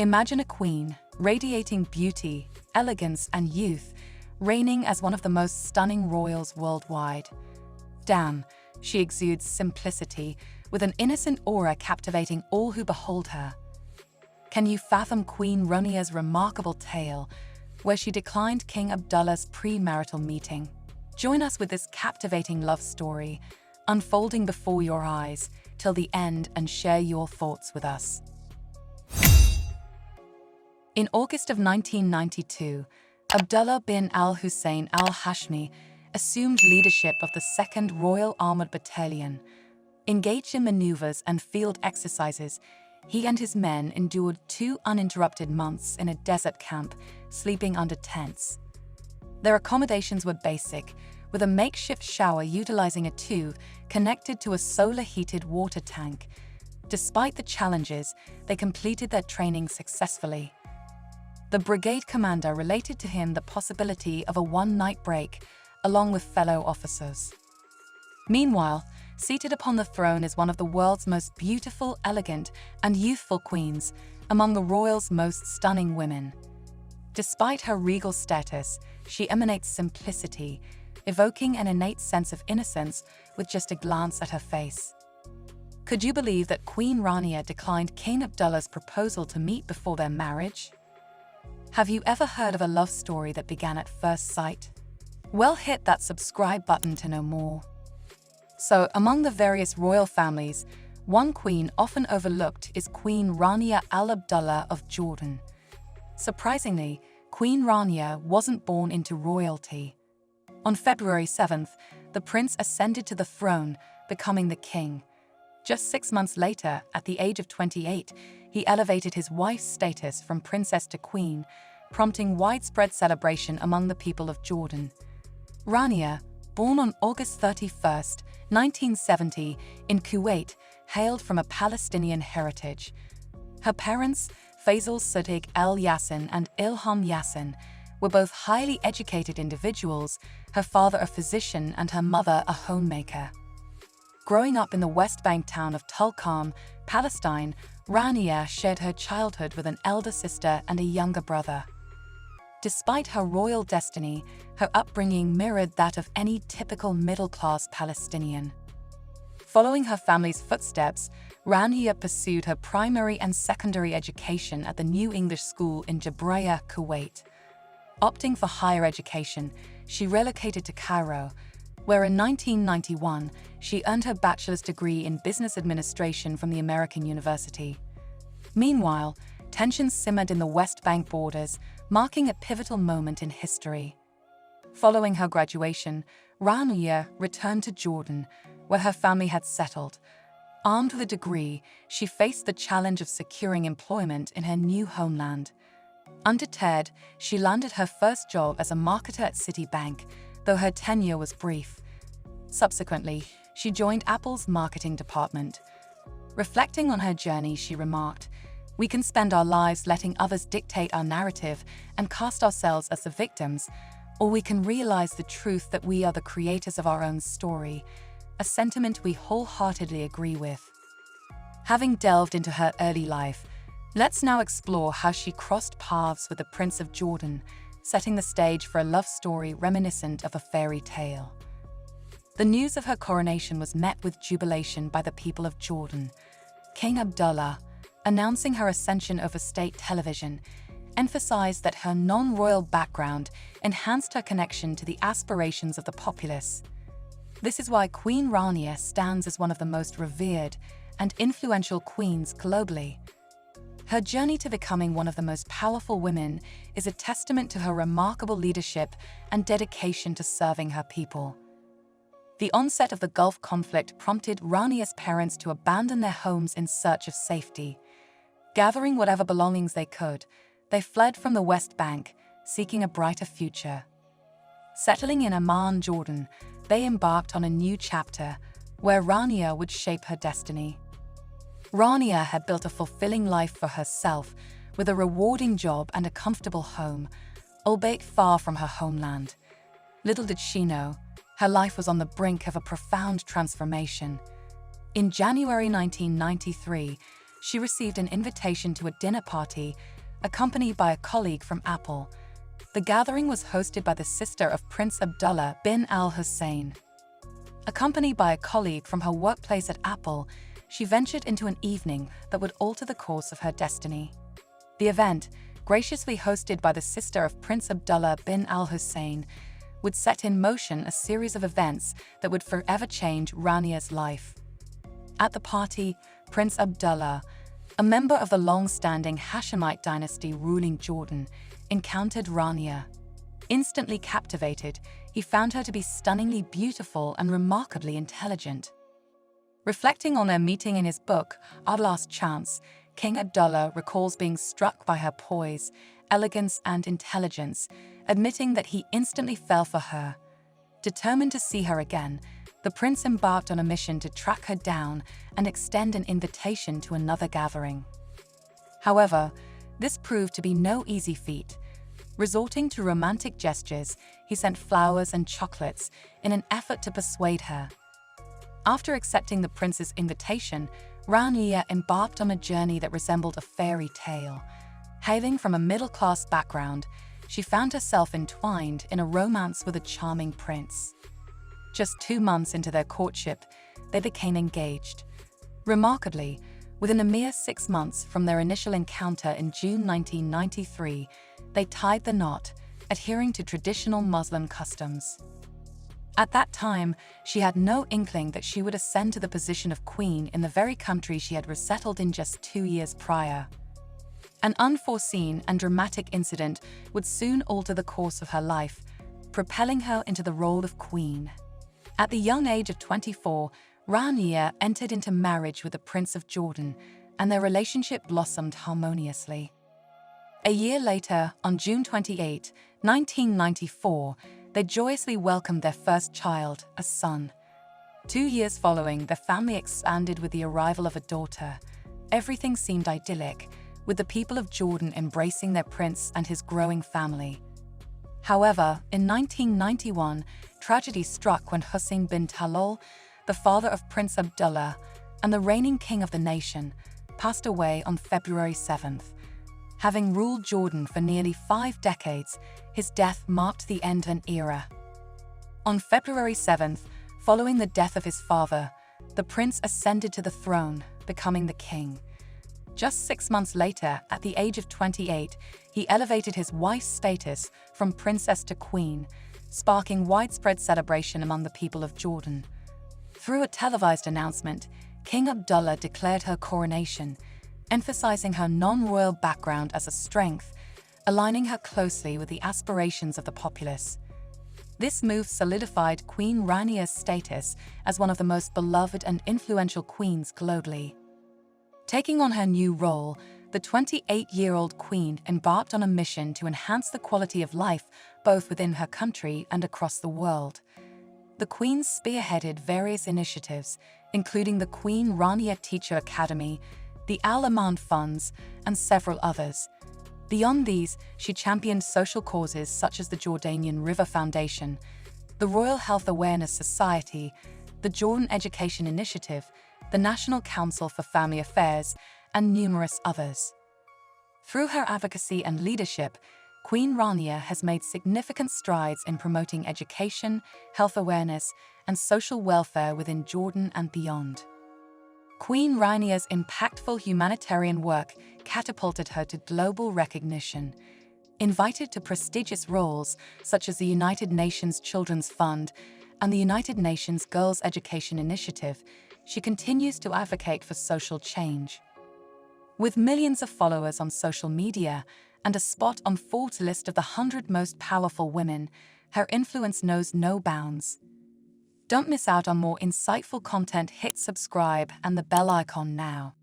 Imagine a queen, radiating beauty, elegance, and youth, reigning as one of the most stunning royals worldwide. Damn, she exudes simplicity, with an innocent aura captivating all who behold her. Can you fathom Queen Rania's remarkable tale, where she declined King Abdullah's pre-marital meeting? Join us with this captivating love story, unfolding before your eyes, till the end, and share your thoughts with us. In August of 1992, Abdullah bin al-Hussein al-Hashmi assumed leadership of the 2nd Royal Armoured Battalion. Engaged in maneuvers and field exercises, he and his men endured 2 uninterrupted months in a desert camp, sleeping under tents. Their accommodations were basic, with a makeshift shower utilizing a tube connected to a solar-heated water tank. Despite the challenges, they completed their training successfully. The brigade commander related to him the possibility of a one-night break, along with fellow officers. Meanwhile, seated upon the throne is one of the world's most beautiful, elegant, and youthful queens, among the royal's most stunning women. Despite her regal status, she emanates simplicity, evoking an innate sense of innocence with just a glance at her face. Could you believe that Queen Rania declined King Abdullah's proposal to meet before their marriage? Have you ever heard of a love story that began at first sight? Well, hit that subscribe button to know more. So, among the various royal families, one queen often overlooked is Queen Rania al-Abdullah of Jordan. Surprisingly, Queen Rania wasn't born into royalty. On February 7th, the prince ascended to the throne, becoming the king. Just 6 months later, at the age of 28, he elevated his wife's status from princess to queen, prompting widespread celebration among the people of Jordan. Rania, born on August 31st, 1970, in Kuwait, hailed from a Palestinian heritage. Her parents, Faisal Sadiq al-Yassin and Ilham Yassin, were both highly educated individuals, her father a physician and her mother a homemaker. Growing up in the West Bank town of Tulkarm, Palestine, Rania shared her childhood with an elder sister and a younger brother. Despite her royal destiny, her upbringing mirrored that of any typical middle-class Palestinian. Following her family's footsteps, Rania pursued her primary and secondary education at the New English School in Jabraya, Kuwait. Opting for higher education, she relocated to Cairo, where in 1991, she earned her bachelor's degree in business administration from the American University. Meanwhile, tensions simmered in the West Bank borders, marking a pivotal moment in history. Following her graduation, Rania returned to Jordan, where her family had settled. Armed with a degree, she faced the challenge of securing employment in her new homeland. Undeterred, she landed her first job as a marketer at Citibank, though her tenure was brief. Subsequently, she joined Apple's marketing department. Reflecting on her journey, she remarked, "We can spend our lives letting others dictate our narrative and cast ourselves as the victims, or we can realize the truth that we are the creators of our own story," a sentiment we wholeheartedly agree with. Having delved into her early life, let's now explore how she crossed paths with the Prince of Jordan, setting the stage for a love story reminiscent of a fairy tale. The news of her coronation was met with jubilation by the people of Jordan. King Abdullah, announcing her ascension over state television, emphasized that her non-royal background enhanced her connection to the aspirations of the populace. This is why Queen Rania stands as one of the most revered and influential queens globally. Her journey to becoming one of the most powerful women is a testament to her remarkable leadership and dedication to serving her people. The onset of the Gulf conflict prompted Rania's parents to abandon their homes in search of safety. Gathering whatever belongings they could, they fled from the West Bank, seeking a brighter future. Settling in Amman, Jordan, they embarked on a new chapter, where Rania would shape her destiny. Rania had built a fulfilling life for herself, with a rewarding job and a comfortable home, albeit far from her homeland. Little did she know, her life was on the brink of a profound transformation. In January 1993, she received an invitation to a dinner party, accompanied by a colleague from Apple. The gathering was hosted by the sister of Prince Abdullah bin al-Hussein. Accompanied by a colleague from her workplace at Apple, she ventured into an evening that would alter the course of her destiny. The event, graciously hosted by the sister of Prince Abdullah bin al-Hussein, would set in motion a series of events that would forever change Rania's life. At the party, Prince Abdullah, a member of the long-standing Hashemite dynasty ruling Jordan, encountered Rania. Instantly captivated, he found her to be stunningly beautiful and remarkably intelligent. Reflecting on their meeting in his book, Our Last Chance, King Abdullah recalls being struck by her poise, elegance, and intelligence, admitting that he instantly fell for her. Determined to see her again, the prince embarked on a mission to track her down and extend an invitation to another gathering. However, this proved to be no easy feat. Resorting to romantic gestures, he sent flowers and chocolates in an effort to persuade her. After accepting the prince's invitation, Rania embarked on a journey that resembled a fairy tale. Hailing from a middle-class background, she found herself entwined in a romance with a charming prince. Just 2 months into their courtship, they became engaged. Remarkably, within a mere 6 months from their initial encounter in June 1993, they tied the knot, adhering to traditional Muslim customs. At that time, she had no inkling that she would ascend to the position of queen in the very country she had resettled in just 2 years prior. An unforeseen and dramatic incident would soon alter the course of her life, propelling her into the role of queen. At the young age of 24, Rania entered into marriage with the Prince of Jordan, and their relationship blossomed harmoniously. A year later, on June 28, 1994, they joyously welcomed their first child, a son. 2 years following, the family expanded with the arrival of a daughter. Everything seemed idyllic, with the people of Jordan embracing their prince and his growing family. However, in 1991, tragedy struck when Hussein bin Talal, the father of Prince Abdullah and the reigning king of the nation, passed away on February 7th. Having ruled Jordan for nearly 5 decades, his death marked the end of an era. On February 7th, following the death of his father, the prince ascended to the throne, becoming the king. Just 6 months later, at the age of 28, he elevated his wife's status from princess to queen, sparking widespread celebration among the people of Jordan. Through a televised announcement, King Abdullah declared her coronation, emphasizing her non-royal background as a strength, aligning her closely with the aspirations of the populace. This move solidified Queen Rania's status as one of the most beloved and influential queens globally. Taking on her new role, the 28-year-old queen embarked on a mission to enhance the quality of life both within her country and across the world. The queen spearheaded various initiatives, including the Queen Rania Teacher Academy, the Al-Aman Funds, and several others. Beyond these, she championed social causes such as the Jordanian River Foundation, the Royal Health Awareness Society, the Jordan Education Initiative, the National Council for Family Affairs, and numerous others. Through her advocacy and leadership, Queen Rania has made significant strides in promoting education, health awareness, and social welfare within Jordan and beyond. Queen Rania's impactful humanitarian work catapulted her to global recognition. Invited to prestigious roles such as the United Nations Children's Fund and the United Nations Girls' Education Initiative, she continues to advocate for social change. With millions of followers on social media and a spot on Forbes' list of the 100 most powerful women, her influence knows no bounds. Don't miss out on more insightful content. Hit subscribe and the bell icon now.